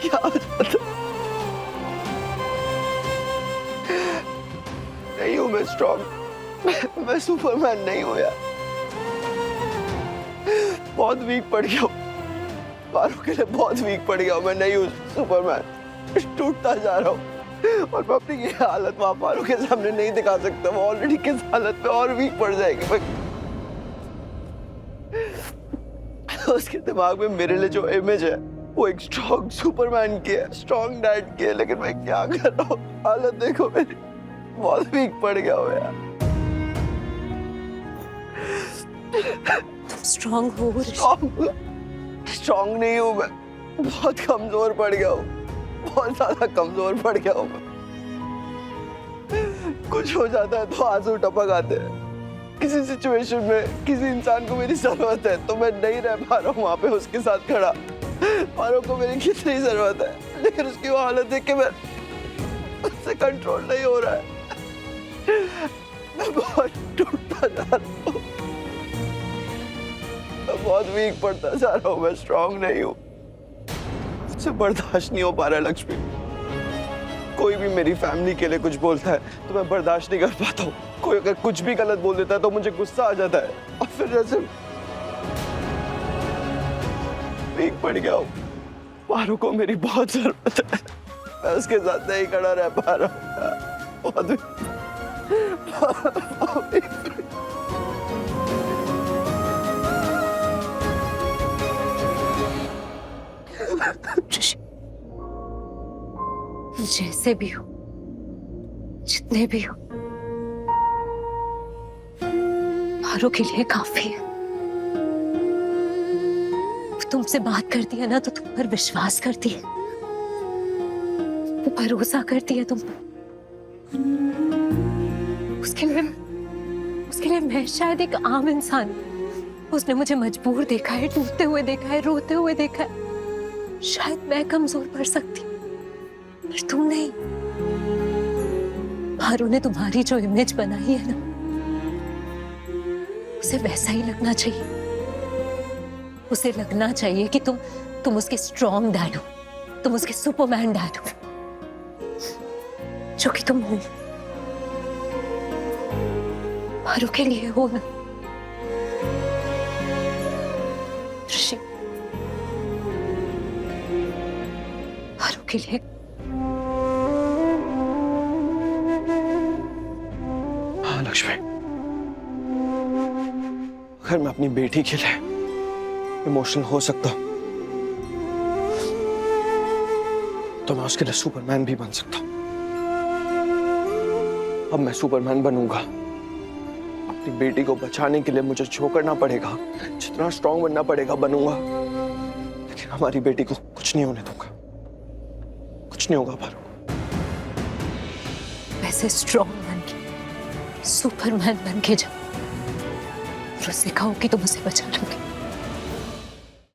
क्या हो जाता। नहीं हूं मैं स्ट्रॉन्ग, मैं सुपरमैन नहीं हूं यार, बहुत वीक पड़ गया हूं, पारो के लिए बहुत वीक पड़ गया हूं, मैं नहीं हूं सुपरमैन, टूटता जा रहा हूं और मैं अपनी ये हालत वहां पारो के सामने नहीं दिखा सकता, वो ऑलरेडी किस हालत में और वीक पड़ जाएगी। मैं उसके दिमाग में मेरे लिए जो इमेज है वो एक स्ट्रॉन्ग सुपरमैन की है, स्ट्रॉन्ग डैड की है, लेकिन मैं क्या कर रहा हूँ, हालत देखो मेरी, बहुत वीक पड़ गया हूँ यार। तुम स्ट्रॉन्ग हो। स्ट्रॉन्ग नहीं हूँ मैं, बहुत कमजोर पड़ गया हूँ, बहुत ज्यादा कमजोर पड़ गया हूँ मैं। कुछ हो जाता है तो आंसू टपक आते हैं, किसी सिचुएशन में किसी इंसान को मेरी जरूरत है तो मैं नहीं रह पा रहा हूँ वहां पे उसके साथ खड़ा, पारो को मेरी कितनी जरूरत है, लेकिन उसकी वो हालत देख के मैं उससे कंट्रोल नहीं हो रहा है, मैं बहुत टूटता जा रहा हूँ, मैं बहुत वीक पड़ता जा रहा हूँ, मैं स्ट्रॉन्ग नहीं हूँ, मुझसे बर्दाश्त नहीं हो पा रहा है लक्ष्मी। कोई भी मेरी फैमिली के लिए कुछ बोलता है तो मैं बर्दाश्त नहीं कर पाता हूँ, कोई अगर कुछ भी गलत बोल देता है तो मुझे गुस्सा आ जाता है और फिर जैसे वीक पड़ गया हूँ, पारो को मेरी बहुत जरूरत है, मैं उसके साथ नहीं खड़ा रह पा रहा हूँ, बहुत ऋषि, जैसे भी हो, जितने भी हो, पारो के लिए काफी है। वो तुमसे बात करती है ना तो तुम पर विश्वास करती है, वो भरोसा करती है तुम पर। उसके लिए मैं शायद एक आम इंसान हूं। उसने मुझे मजबूर देखा है, टूटते हुए देखा है, रोते हुए देखा है। शायद मैं कमजोर पड़ सकती, पर तुम नहीं। पारो ने तुम्हारी जो इमेज बनाई है ना, उसे वैसा ही लगना चाहिए। उसे लगना चाहिए कि तुम उसके स्ट्रॉन्ग डैड हो, तुम उसके सुपरमैन डैड हो, जो कि तुम हो। पारो के लिए हो ना ऋषि, पारो के लिए। हाँ लक्ष्मी, अगर मैं अपनी बेटी के लिए इमोशनल हो सकता हूं तो मैं उसके लिए सुपरमैन भी बन सकता हूं। अब मैं सुपरमैन बनूंगा, अपनी बेटी को बचाने के लिए मुझे जो करना पड़ेगा, जितना स्ट्रांग बनना पड़ेगा बनूंगा, लेकिन हमारी बेटी को कुछ नहीं होने दूंगा, कुछ नहीं होगा पारो। वैसे स्ट्रांग बन के, सुपरमैन बन के जाओ और उसे कहो कि तुम उसे बचा लोगे।